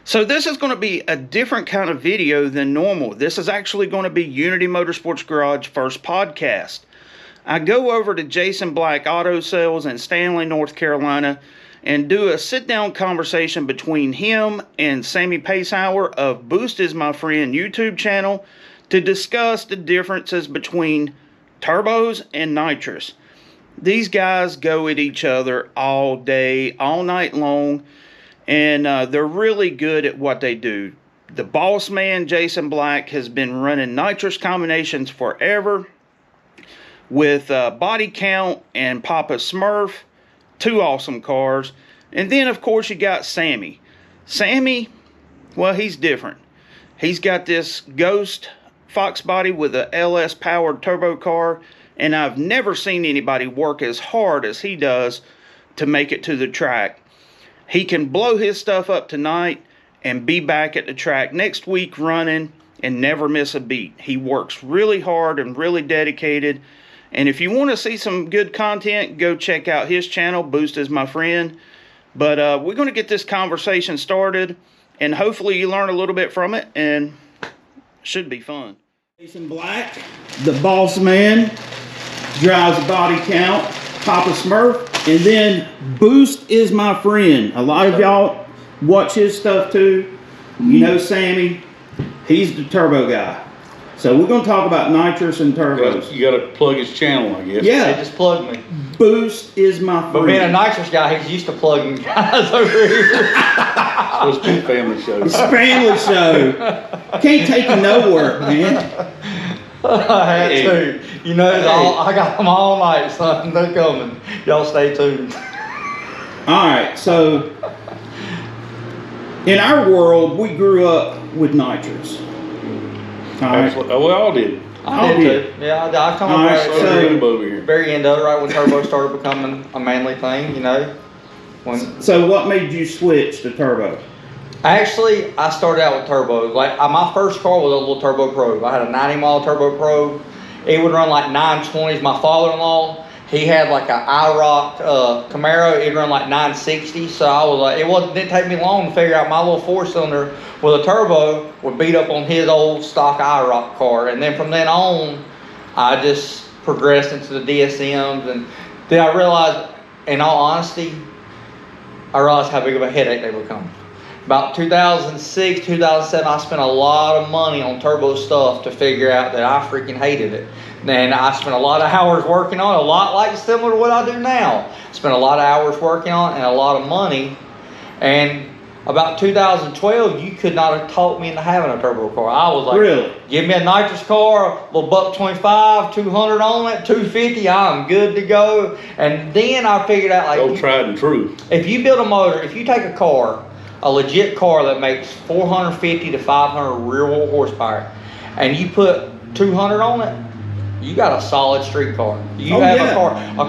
So this is going to be a different kind of video than normal. This is actually going to be Unity Motorsports Garage first podcast. I go over to Jason Black Auto Sales in Stanley, North Carolina, and do a sit-down conversation between him and Sammy Pasour of Boost Is My Friend YouTube channel to discuss the differences between turbos and nitrous. These guys go at each other all day, all night long, and they're really good at what they do. The boss man, Jason Black, has been running nitrous combinations forever with Body Count and Papa Smurf, two awesome cars. And then, of course, you got Sammy. Sammy, well, he's different. He's got this Ghost Fox body with a LS-powered turbo car, and I've never seen anybody work as hard as he does to make it to the track. He can blow his stuff up tonight and be back at the track next week running and never miss a beat. He works really hard and really dedicated. And if you want to see some good content, go check out his channel, Boost Is My Friend. But we're going to get this conversation started, and hopefully you learn a little bit from it, and it should be fun. Jason Black, the boss man, drives Body Count, Papa Smurf, and then Boost Is My Friend. A lot of y'all watch his stuff too. You know Sammy, he's the turbo guy. So we're going to talk about nitrous and turbos. You got to plug his channel, I guess. Yeah. They just plugged me. Boost Is My Friend. But being a nitrous guy, he's used to plugging guys over here. So it's been a family show. It's a family show. Can't take you nowhere, man. I had to. You know, I got them all night, son. They're coming. Y'all stay tuned. All right, so in our world, we grew up with nitrous. All right. Absolutely. We all did. I did too. Yeah, I come All up right, right, over here. very end of it, right when turbo started becoming a manly thing, you know. So what made you switch to turbo? Actually, I started out with turbo. Like my first car was a little turbo probe. I had a 90-mile turbo probe. It would run like 920s. My father-in-law, he had like an IROC Camaro. It'd run like 960. So I was like, didn't take me long to figure out my little four-cylinder with a turbo would beat up on his old stock IROC car. And then from then on, I just progressed into the DSMs. And then I realized, in all honesty, I realized how big of a headache they become. About 2006, 2007, I spent a lot of money on turbo stuff to figure out that I freaking hated it. And I spent a lot of hours working on it, a lot like similar to what I do now. Spent a lot of hours working on it and a lot of money. And about 2012, you could not have talked me into having a turbo car. I was like, really? Give me a nitrous car, a little $125, 200 on it, 250, I'm good to go. And then I figured out, like, Old tried and true. If you build a motor, if you take a car, a legit car that makes 450 to 500 rear wheel horsepower, and you put 200 on it, you got a solid street car. You have a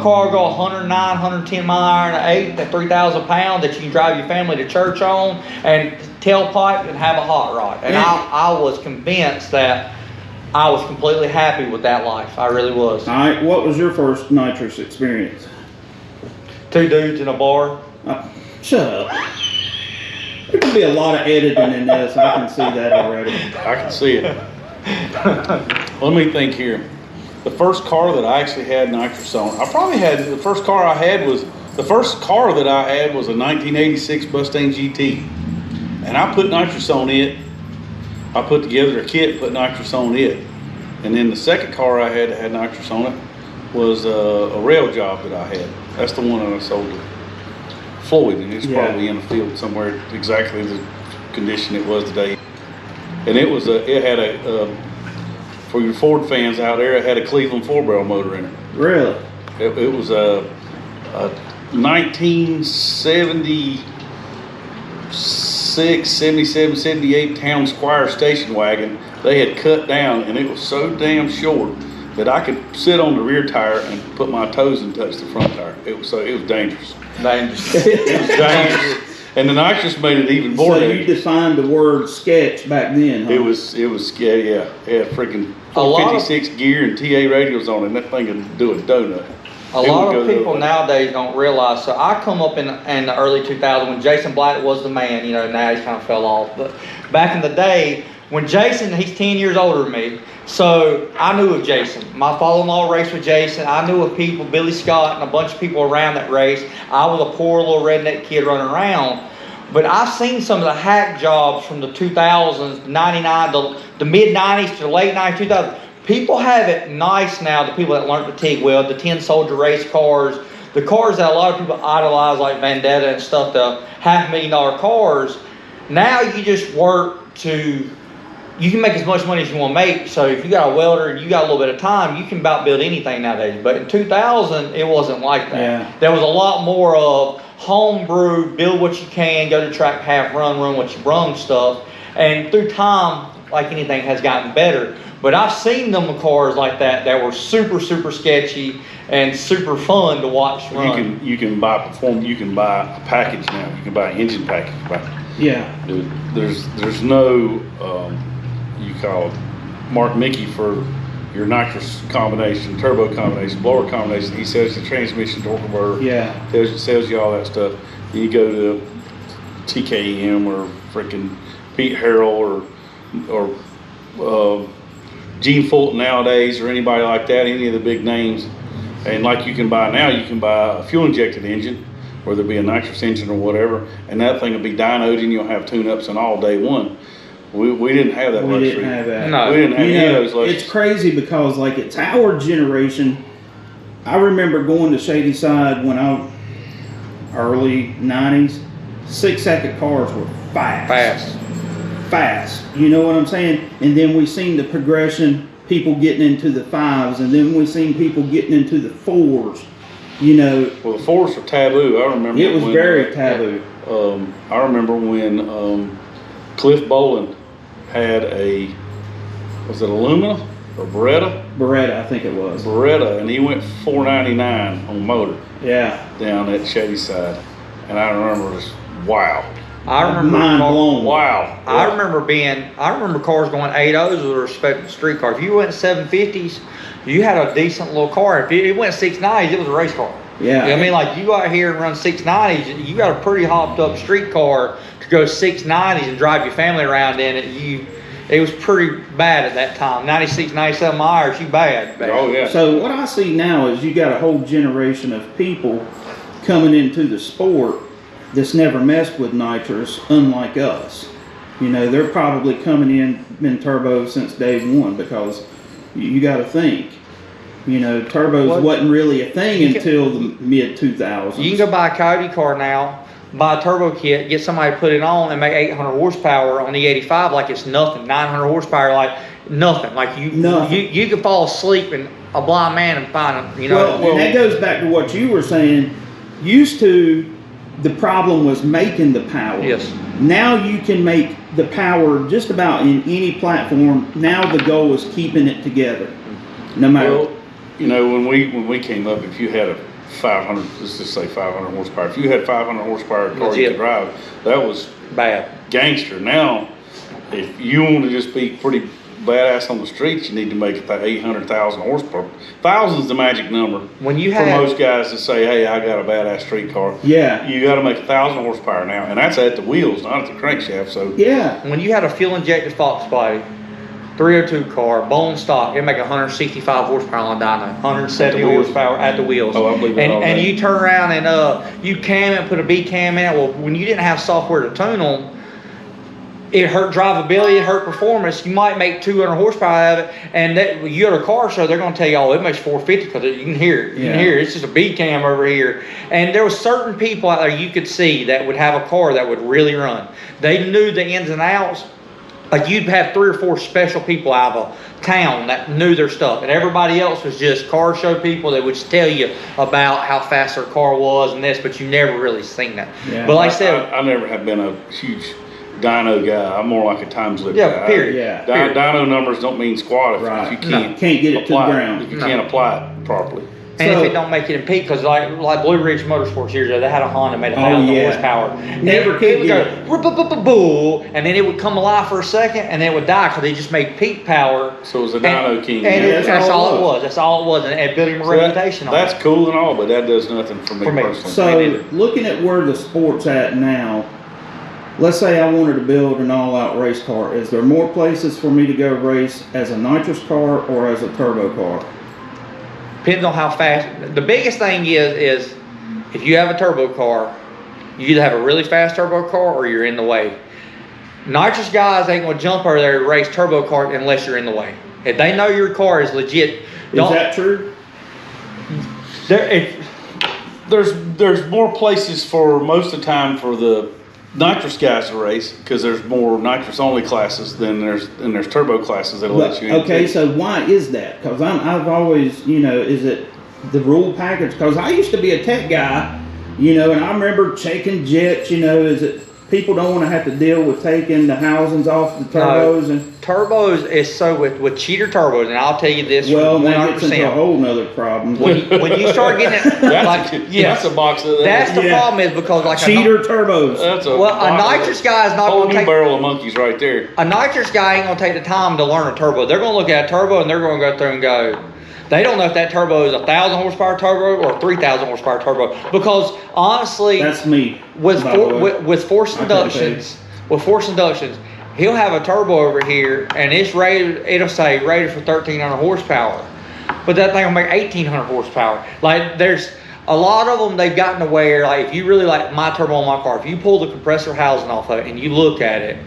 car will go 109, 110 mile an hour and 8 to 3,000 pounds that you can drive your family to church on and tailpipe and have a hot rod. And I was convinced that I was completely happy with that life. I really was. All right, what was your first nitrous experience? Two dudes in a bar. Shut up. There could be a lot of editing in this. I can see that already. I can see it. Let me think here. The first car that I actually had nitrous on, the first car that I had was a 1986 Mustang GT. And I put nitrous on it. I put together a kit, put nitrous on it. And then the second car I had that had nitrous on it was a rail job that I had. That's the one that I sold to Floyd, and it's probably in the field somewhere, exactly the condition it was today. And it had a for your Ford fans out there, it had a Cleveland 4-barrel motor in it. Really? It was a 1976, 77, 78 town Squire station wagon. They had cut down, and it was so damn short that I could sit on the rear tire and put my toes and touch the front tire. It was dangerous. Dangerous. It was dangerous. And the nitrous made it even more dangerous. So you defined the word sketch back then, huh? It was yeah. It had freaking 456 gear and TA radios on it, and that thing could do a donut. A lot of people nowadays don't realize. So I come up in the early 2000s when Jason Black was the man. You know, now he's kind of fell off. But back in the day, when Jason, he's 10 years older than me. So I knew of Jason. My father-in-law raced with Jason. I knew of people, Billy Scott and a bunch of people around that race. I was a poor little redneck kid running around. But I've seen some of the hack jobs from the 2000s, 99, the mid-90s to the late 90s, 2000s. People have it nice now, the people that learned the TIG weld, the 10 soldier race cars, the cars that a lot of people idolize like Vendetta and stuff, the $500,000 cars. Now you just work to, you can make as much money as you want to make. So if you got a welder and you got a little bit of time, you can about build anything nowadays. But in 2000, it wasn't like that. Yeah. There was a lot more of homebrew, build what you can, go to track, half run what you brung stuff. And through time, like anything, has gotten better. But I've seen them cars like that were super, super sketchy and super fun to watch run. You can buy a package now. You can buy an engine package. Yeah. There's no you call it Mark Mickey for your nitrous combination, turbo combination, blower combination. He sells the transmission, torque converter. Yeah. Sells you all that stuff. You go to TKM or freaking Pete Harrell or Gene Fulton nowadays, or anybody like that, any of the big names. And like you can buy now, you can buy a fuel injected engine, whether it be a nitrous engine or whatever, and that thing will be dynoed and you'll have tune-ups and all day one. We didn't have that luxury. We didn't have that. No. We didn't have any of those luxuries. It's crazy because like it's our generation. I remember going to Shady Side when early 90s, 6-second cars were fast. You know what I'm saying? And then we seen the progression, people getting into the 5s, and then we seen people getting into the 4s. You know. Well, the 4s were taboo. I remember. It was very taboo. I remember when Cliff Boland had was it Illumina or Beretta? Beretta, I think it was. Beretta, and he went $499 on motor. Yeah. Down at Shady Side, and I remember just wow. I remember mind blown. Wow. I remember cars going 8.0s with respect to street cars. If you went 750s, you had a decent little car. If it went 690s, it was a race car. Yeah. You know I mean, like you go out here and run 690s, you got a pretty hopped up street car to go 690s and drive your family around in it. It was pretty bad at that time. 96, 97 miles, you bad. Oh yeah. So what I see now is you got a whole generation of people coming into the sport that's never messed with nitrous, unlike us. You know, they're probably coming in turbo since day one, because you got to think, you know, turbos wasn't really a thing until the mid 2000s. You can go buy a Coyote car now, buy a turbo kit, get somebody to put it on and make 800 horsepower on the 85 like it's nothing. 900 horsepower like nothing. Like you could fall asleep and a blind man and find it. You know. Well, and that goes back to what you were saying. Used to, the problem was making the power. Yes. Now you can make the power just about in any platform. Now the goal is keeping it together, no matter. Well, you know, when we came up, if you had a 500, let's just say 500 horsepower. If you had 500 horsepower car you could drive, that was bad. Gangster. Now, if you want to just be pretty badass on the streets, you need to make it 800,000 horsepower. 1,000's the magic number. When you for most guys to say, "Hey, I got a badass street car." Yeah. You got to make 1,000 horsepower now, and that's at the wheels, not at the crankshaft. So yeah. When you had a fuel injected Fox body, 302 car, bone stock, it'd make 165 horsepower on a dyno, 170 horsepower at the wheels. Oh, I believe that. And you turn around and you cam it, put a B cam in it. Well, when you didn't have software to tune them, it hurt drivability, it hurt performance. You might make 200 horsepower out of it, and that you at a car show, they're going to tell you, "Oh, it makes 450 because you can hear it. You can hear it. It's just a B cam over here." And there was certain people out there you could see that would have a car that would really run. They knew the ins and outs. Like you'd have 3 or 4 special people out of a town that knew their stuff, and everybody else was just car show people that would tell you about how fast their car was and this, but you never really seen that. Yeah. But like I said, I never have been a huge dyno guy. I'm more like a time slip guy. Period. Dyno numbers don't mean squat if you can't get it to the ground. If you can't apply it properly. And if it don't make it in peak, because like Blue Ridge Motorsports years ago, they had a Honda made 1,000 horsepower. Never it would go, and then it would come alive for a second, and then it would die because they just made peak power. So it was a dyno king. And that's all it was. That's all it was, and it built him a reputation on it. That's cool and all, but that does nothing for me personally. So looking at where the sport's at now, let's say I wanted to build an all-out race car. Is there more places for me to go race as a nitrous car or as a turbo car? Depends on how fast. The biggest thing is if you have a turbo car, you either have a really fast turbo car or you're in the way. Nitrous guys ain't gonna jump over there and race turbo car unless you're in the way. If they know your car is legit. Is that true? There's more places for most of the time for the nitrous guys to race because there's more nitrous only classes than there's turbo classes that'll let you in. Okay, so why is that? Because I've always, is it the rule package? Because I used to be a tech guy, and I remember checking jets. Is it people don't want to have to deal with taking the housings off the turbos and turbos is so with cheater turbos, and I'll tell you this. Well, that gets into a whole nother problem. When you start getting it, that's a box of that. That's the problem is because like cheater turbos. That's a nitrous guy is not going to take barrel of monkeys right there. A nitrous guy ain't gonna take the time to learn a turbo. They're gonna look at a turbo and they're gonna go through and go. They don't know if that turbo is 1,000 horsepower turbo or 3,000 horsepower turbo because honestly, that's me. With forced inductions, he'll have a turbo over here and it's rated. It'll say rated for 1,300 horsepower, but that thing will make 1,800 horsepower. Like there's a lot of them. They've gotten to where like if you really like my turbo on my car, if you pull the compressor housing off of it and you look at it.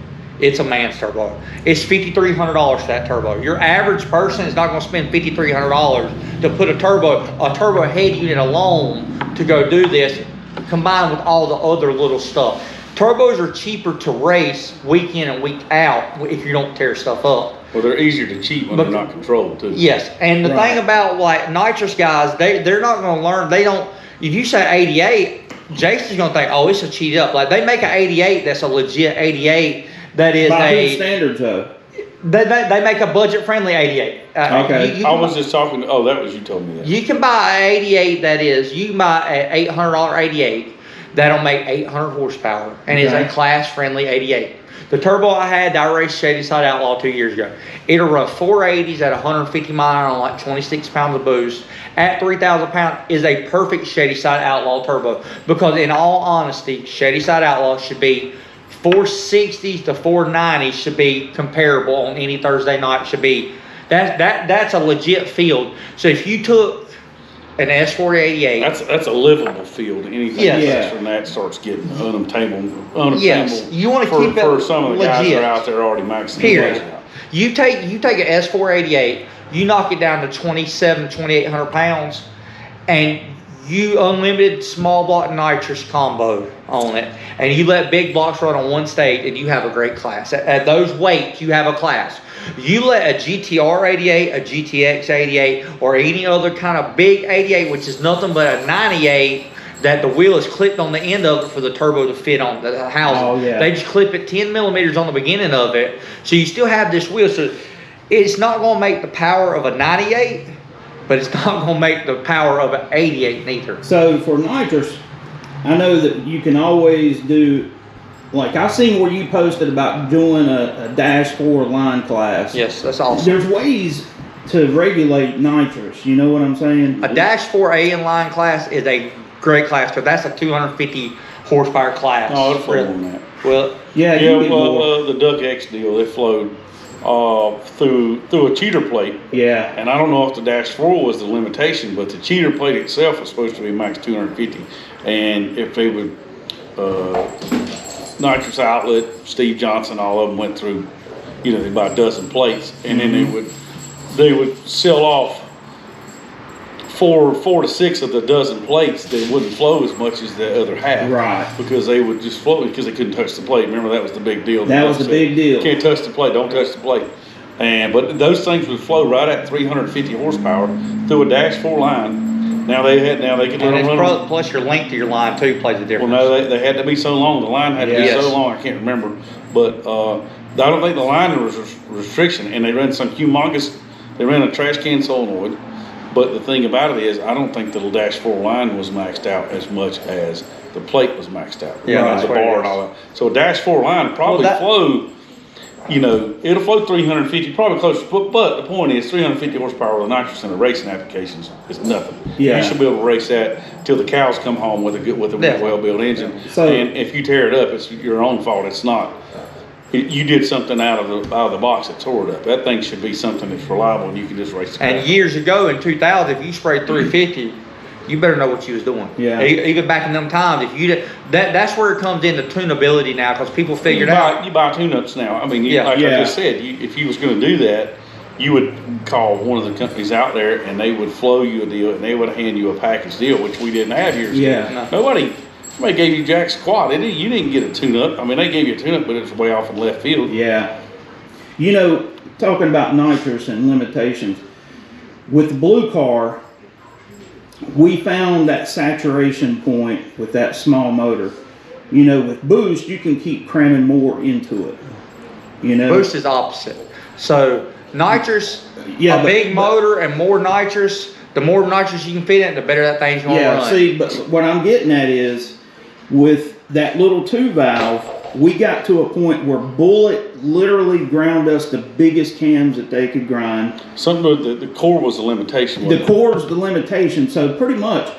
It's a man's turbo. It's $5,300 for that turbo. Your average person is not going to spend $5,300 to put a turbo head unit alone to go do this, combined with all the other little stuff. Turbos are cheaper to race week in and week out if you don't tear stuff up. Well, they're easier to cheat when they're not controlled too. Yes, and the thing about like nitrous guys, they're not going to learn. They don't. If you say 88, Jason's going to think, oh, it's a cheat up. Like they make an 88 that's a legit 88. That is by whose standards though? They make a budget friendly 88. Okay. I was just talking. Oh, that was you told me that. You can buy an 88 that is. You can buy an $800 88 that'll make 800 horsepower and is a class friendly 88. The turbo I had, I raced Shady Side Outlaw 2 years ago. It'll run 480s at 150 miles on like 26 pounds of boost. At 3,000 pounds is a perfect Shady Side Outlaw turbo because in all honesty, Shady Side Outlaw should be 460s to 490s should be comparable on any Thursday night. Should be that's a legit field. So if you took an S488, that's a livable field. Anything less from that starts getting unobtainable. Yes, you want to keep it for some of the legit. Guys that are out there already maxing. Period. You take an S488, you knock it down to 2,800 pounds, and you unlimited small block nitrous combo on it, and you let big blocks run on one stage, and you have a great class. At those weights, you have a class. You let a GTR 88, a GTX 88, or any other kind of big 88, which is nothing but a 98, that the wheel is clipped on the end of it for the turbo to fit on the housing. Oh, yeah. They just clip it 10 millimeters on the beginning of it, so you still have this wheel. So it's not going to make the power of a 98, but it's not going to make the power of an 88 neither. So for nitrous, I know that you can always do, like I seen where you posted about doing a Dash 4 line class. Yes, that's awesome. There's ways to regulate nitrous, you know what I'm saying? A Dash 4A in line class is a great class, because that's a 250 horsepower class. Oh, it'll flow on that. Well, the Duck X deal, they flowed through a cheater plate. Yeah. And I don't know if the Dash 4 was the limitation, but the cheater plate itself was supposed to be max 250. And if they would, nitrous outlet, Steve Johnson, all of them went through, they buy a dozen plates, and then they would sell off four to six of the dozen plates that wouldn't flow as much as the other half. Right. Because they would just flow because they couldn't touch the plate. Remember, that was the big deal. That was the big deal. Can't touch the plate. Don't touch the plate. But those things would flow right at 350 horsepower through a Dash 4 line. Now they can run. Plus your length of your line too plays a difference. Well, no, they had to be so long. The line had to be so long. I can't remember, but I don't think the line was a restriction. And they ran some humongous. They ran a trash can solenoid. But the thing about it is, I don't think the Dash 4 line was maxed out as much as the plate was maxed out. Yeah, Right. that's The what it bar is. and all that. So a Dash 4 line probably flow, you know, it'll flow 350, probably close. But the point is, 350 horsepower with a nitrous in the racing applications is nothing. Yeah. You should be able to race that till the cows come home with a Yeah. well-built engine. So- and if you tear it up, it's your own fault. It's not. You did something out of the box that tore it up. That thing should be something that's reliable and you can just race the And car. years ago in 2000, if you sprayed 350, you better know what you was doing. Yeah. Even back in them times, if you did, that's where it comes into tunability now, because people figured out. You buy tune-ups now. I mean, Yeah. like Yeah. I just said, if you was going to do that, you would call one of the companies out there and they would flow you a deal and they would hand you a package deal, which we didn't have years Yeah. ago. Somebody gave you Jack's quad. You didn't get a tune-up. I mean, they gave you a tune-up, but it's way off in left field. Yeah. You know, talking about nitrous and limitations, with the blue car, we found that saturation point with that small motor. You know, with boost, you can keep cramming more into it. You know, Boost is opposite. So nitrous, Yeah, a big motor and more nitrous. The more nitrous you can fit in, the better that thing's going to yeah. run. See, but what I'm getting at is, with that little 2 valve, we got to a point where Bullet literally ground us the biggest cams that they could grind. Something the core was a limitation. The wasn't it? core's the limitation, so pretty much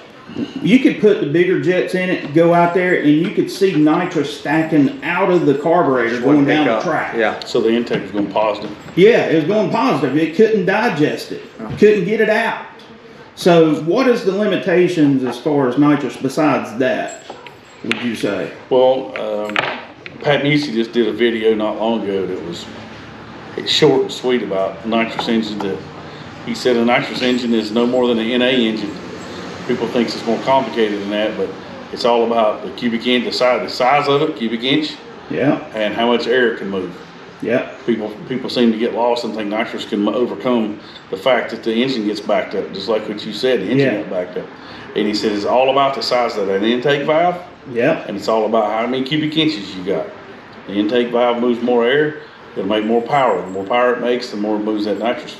you could put the bigger jets in it, go out there, and you could see nitrous stacking out of the carburetor going down the track. Yeah. So the intake was going positive. Yeah, it was going positive. It couldn't digest it, couldn't get it out. So what is the limitations as far as nitrous besides that, would you say? Well, Pat Busey just did a video not long ago that was short and sweet about nitrous engines. That he said a nitrous engine is no more than an NA engine. People think it's more complicated than that, but it's all about the cubic inch, the size of it, cubic inch, Yeah, and how much air it can move. yeah, People seem to get lost and think nitrous can overcome the fact that the engine gets backed up, just like what you said, the engine Yeah. got backed up. And he said it's all about the size of that intake valve, yeah, and it's all about how many cubic inches you got. The intake valve moves more air, it'll make more power. The more power it makes, the more it moves that nitrous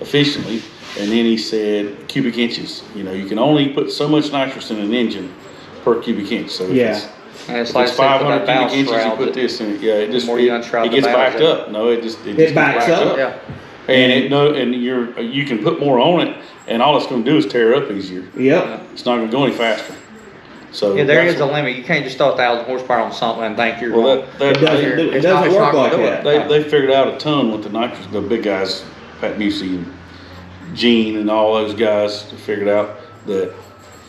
efficiently. And then he said cubic inches. You know, you can only put so much nitrous in an engine per cubic inch. So if Yeah. And it's if like it's 500 cubic inches, you shroud. put this in it. Yeah, it just more you unshroud it the gets valves backed in. up. No, it just backs gets up. Yeah. And you can put more on it, and all it's going to do is tear up easier. yep. It's not going to go any faster. So Yeah, there that's is a limit. You can't just throw 1,000 horsepower on something and think you're well, wrong. that It doesn't, It's it not- doesn't it's work not like gonna do that. it. they figured out a ton with the nitrous. The big guys, Pat Busey and Gene and all those guys, figured out that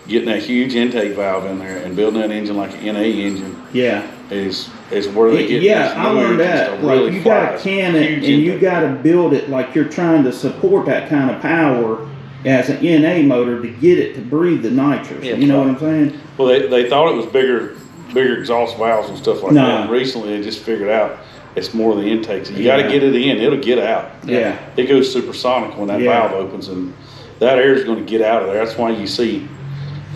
getting that huge intake valve in there and building that engine like an NA engine Yeah. is where they get. Yeah, these I new learned engines that. to Like, really you gotta fly. can it, Huge and you intake. gotta build it like you're trying to support that kind of power as an NA motor to get it to breathe the nitrous. Yeah, You know what I'm saying? Well, they thought it was bigger exhaust valves and stuff like Nah. that. And recently, they just figured out it's more the intake. So you got to Yeah. get it in; it'll get out. Yeah. It goes supersonic when that Yeah. valve opens, and that air is going to get out of there. That's why you see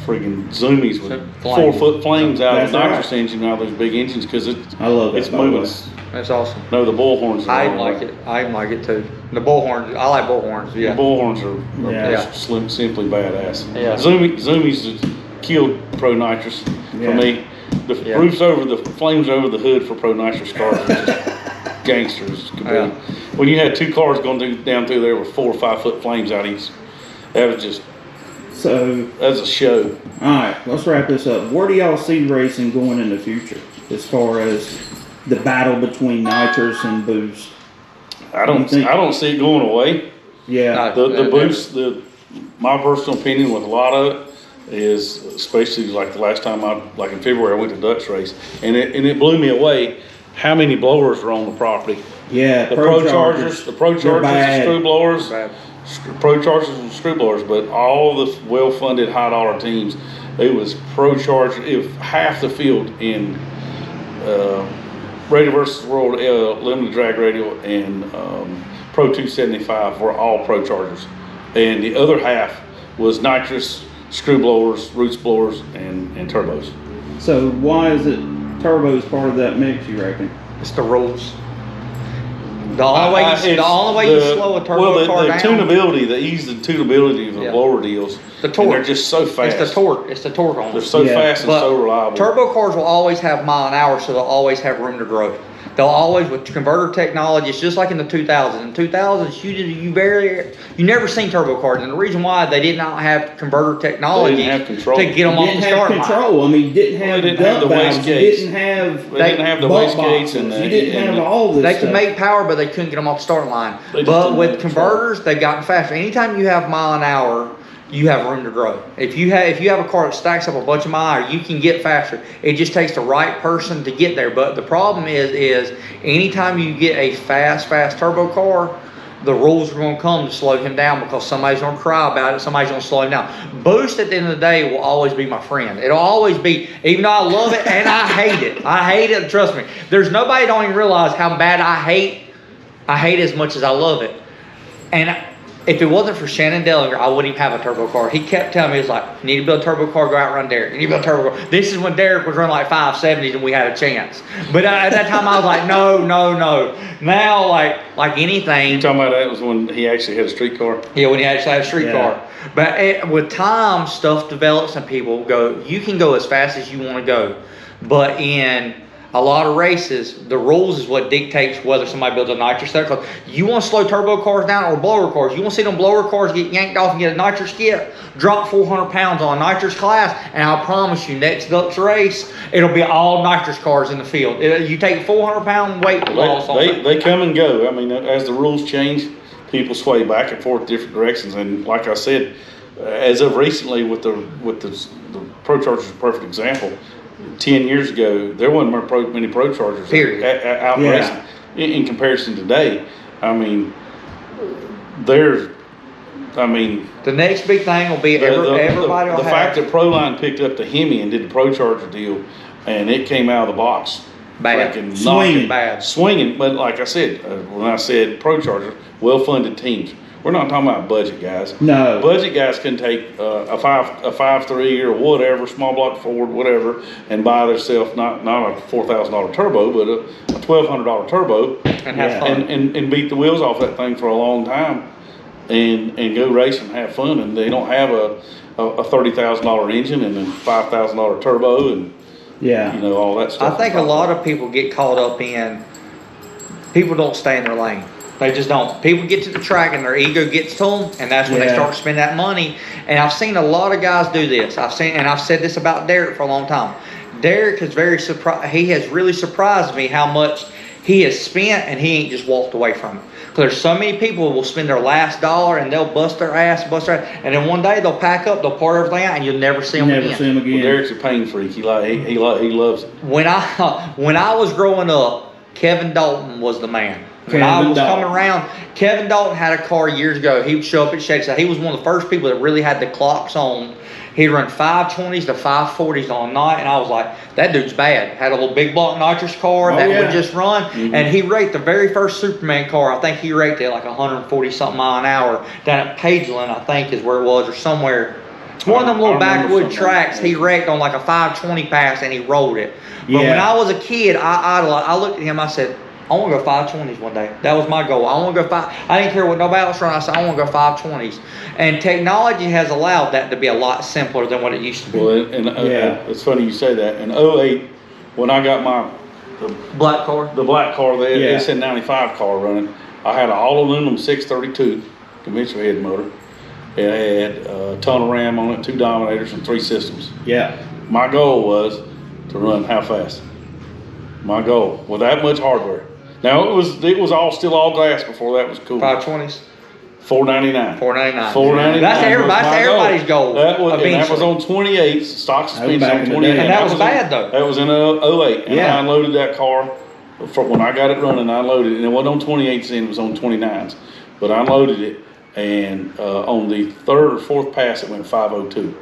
freaking zoomies with Flames. 4-foot flames out of That's the nitrous right. engine, out of those big engines, because I love that, it's by the moving. way. That's awesome. No, the bullhorns are I all like right. it. I like it too. The bullhorns. I like bullhorns. The Yeah. bullhorns are Yeah. just simply badass. Yeah. Zoomies that killed Pro Nitrous Yeah. for me. The Yeah. roofs over the flames over the hood for Pro Nitrous cars are just gangsters. Could be. Yeah. When you had two cars going down through there with 4 or 5 foot flames out each, that was a show. All right, let's wrap this up. Where do y'all see racing going in the future as far as the battle between nitrous and boost? I don't see it going away. Yeah, No. The boost, my personal opinion with a lot of it is, especially like the last time like in February, I went to Dutch race, and it blew me away how many blowers are on the property. yeah. The Pro Chargers, the bad. screw blowers, Bad. Pro Chargers and screw blowers, but all the well-funded high-dollar teams, it was Pro Charger. If half the field in Radio versus World limited drag radio and Pro 275 were all Pro Chargers, and the other half was nitrous, screw blowers, roots blowers, and turbos. So why is it turbos part of that mix, you reckon? It's the rules. The only way you slow a turbo car down. Tunability, the ease and tunability of the blower deals. The torque. They're just so fast. It's the torque on them. They're so fast and so reliable. Turbo cars will always have mile an hour, so they'll always have room to grow. They'll always, with converter technology, it's just like in the 2000s. In 2000s, you never seen turbo cars, and the reason why they did not have converter technology to get them off the start line. I mean, you didn't have the waste gates. They didn't have the waste gates, and you didn't have all this. They could make power, but they couldn't get them off the start line. But with converters, they've gotten faster. Anytime you have mile an hour, you have room to grow. If you have a car that stacks up a bunch of miles, you can get faster. It just takes the right person to get there. But the problem is anytime you get a fast turbo car, the rules are going to come to slow him down because somebody's going to cry about it. Somebody's going to slow him down. Boost at the end of the day will always be my friend. It'll always be, even though I love it and I hate it. I hate it. Trust me. There's nobody don't even realize how bad I hate it as much as I love it. And if it wasn't for Shannon Dellinger, I wouldn't even have a turbo car. He kept telling me, he was like, you need to build a turbo car, go out and run Derek. You need to build a turbo car. This is when Derek was running like 570s and we had a chance. But at that time, I was like, no. Now, like anything. You're talking about that was when he actually had a street car? Yeah, when he actually had a street car. But with time, stuff develops and people go, you can go as fast as you want to go. But in a lot of races, the rules is what dictates whether somebody builds a nitrous there. Because you want to slow turbo cars down or blower cars. You want to see them blower cars get yanked off and get a nitrous skip, drop 400 pounds on a nitrous class, and I promise you, next Dutch race, it'll be all nitrous cars in the field. You take 400-pound weight loss on it. They come and go. I mean, as the rules change, people sway back and forth different directions. And like I said, as of recently with the Pro Charger is a perfect example. 10 years ago, there wasn't many Pro Chargers out racing in comparison to today. I mean, the next big thing will be everybody will have. The fact that Proline picked up the Hemi and did the Pro Charger deal, and it came out of the box swinging. But like I said, when I said Pro Charger, well-funded teams. We're not talking about budget guys. No. Budget guys can take a 5.3 or whatever, small block Ford, whatever, and buy themselves not a $4,000 turbo, but a $1,200 turbo, and have fun, and beat the wheels off that thing for a long time, and go race and have fun. And they don't have a $30,000 engine and a $5,000 turbo and all that stuff. I think a lot of people get caught up in people don't stay in their lane. They just don't. People get to the track and their ego gets to them, and that's when they start spending that money. And I've seen a lot of guys do this. I've said this about Derek for a long time. Derek is very surprised. He has really surprised me how much he has spent, and he ain't just walked away from it. Because there's so many people who will spend their last dollar and they'll bust their ass, and then one day they'll pack up, they'll pour everything out, and you'll never see them again. Well, Derek's a pain freak. He loves it. When I was growing up, Kevin Dalton was the man. When I was coming around, Kevin Dalton had a car years ago. He would show up at Shakes. He was one of the first people that really had the clocks on. He'd run 520s to 540s on night, and I was like, that dude's bad. Had a little big block nitrous car would just run, and he raced the very first Superman car. I think he raced it like 140-something mile an hour down at Pageland, I think is where it was, or somewhere. It's one of them little backwood tracks. He wrecked on like a 520 pass, and he rolled it. But when I was a kid, I looked at him, I said, I want to go 520s one day. That was my goal. I want to go I didn't care what nobody else ran. I said, I want to go 520s. And technology has allowed that to be a lot simpler than what it used to be. Well, it's funny you say that. In 08, when I got the black car, the SN95 car running, I had an all-aluminum 632 conventional head motor. It had a tunnel ram on it, 2 dominators, and 3 systems. Yeah. My goal was to run how fast? My goal with that much hardware. Now it was all glass before that was cool. 520s. 499. 499. 499. That's everybody's goal. That was on 28s, stock suspension on 28. And that was bad though. That was in 08. And I unloaded that car when I got it running. I unloaded it, and it wasn't on 28s then, it was on 29s. But I unloaded it, and on the 3rd or 4th pass, it went 502.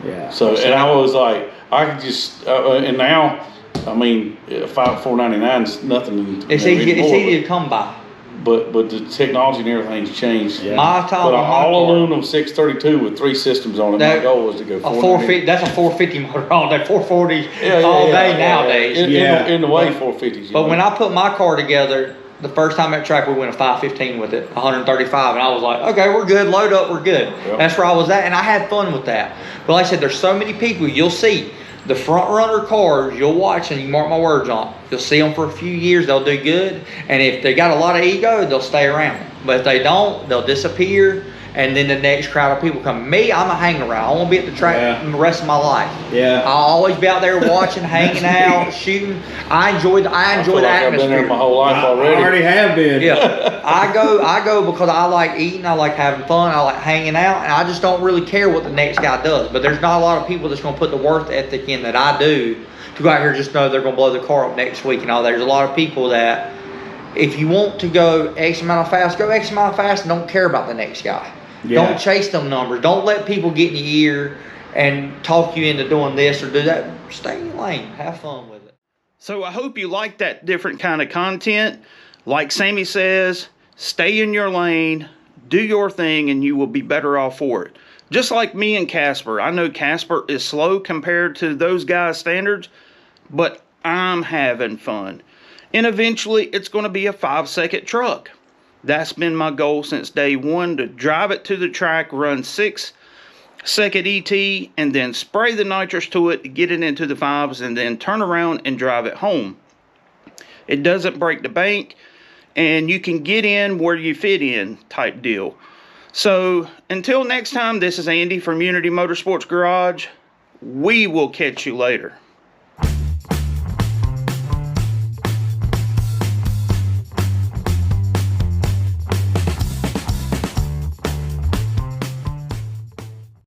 Yeah. So and I was like, I could just and now. I mean, 499 is nothing. It's easy to come by. But the technology and everything's changed. Yeah. But an all aluminum 632 with 3 systems on it. My goal was to go 450. That's a 450 motor all day. 440 all day nowadays. In the way 450s. But when I put my car together, the first time at track, we went a 515 with it, 135, and I was like, okay, we're good, load up, we're good. Yep. That's where I was at, and I had fun with that. But like I said, there's so many people, you'll see the front runner cars, you'll watch, and you mark my words on, you'll see them for a few years, they'll do good, and if they got a lot of ego, they'll stay around. But if they don't, they'll disappear, and then the next crowd of people come. Me, I'm a hanger around. I want to be at the track the rest of my life. Yeah. I'll always be out there watching, hanging out, shooting. I enjoy the atmosphere. I've been there my whole life already. I already have been. Yeah. I go because I like eating, I like having fun, I like hanging out, and I just don't really care what the next guy does. But there's not a lot of people that's going to put the work ethic in that I do to go out here and just know they're going to blow the car up next week and all that. There's a lot of people that if you want to go X amount of fast, go X amount of fast and don't care about the next guy. Yeah. Don't chase them numbers. Don't let people get in your ear and talk you into doing this or do that. Stay in your lane. Have fun with it. So I hope you like that different kind of content. Like Sammy says, stay in your lane, do your thing, and you will be better off for it. Just like me and Casper. I know Casper is slow compared to those guys' standards, but I'm having fun. And eventually, it's going to be a 5-second truck. That's been my goal since day one, to drive it to the track, run 6-second ET, and then spray the nitrous to it, get it into the 5s, and then turn around and drive it home. It doesn't break the bank, and you can get in where you fit in type deal. So, until next time, this is Andy from Unity Motorsports Garage. We will catch you later.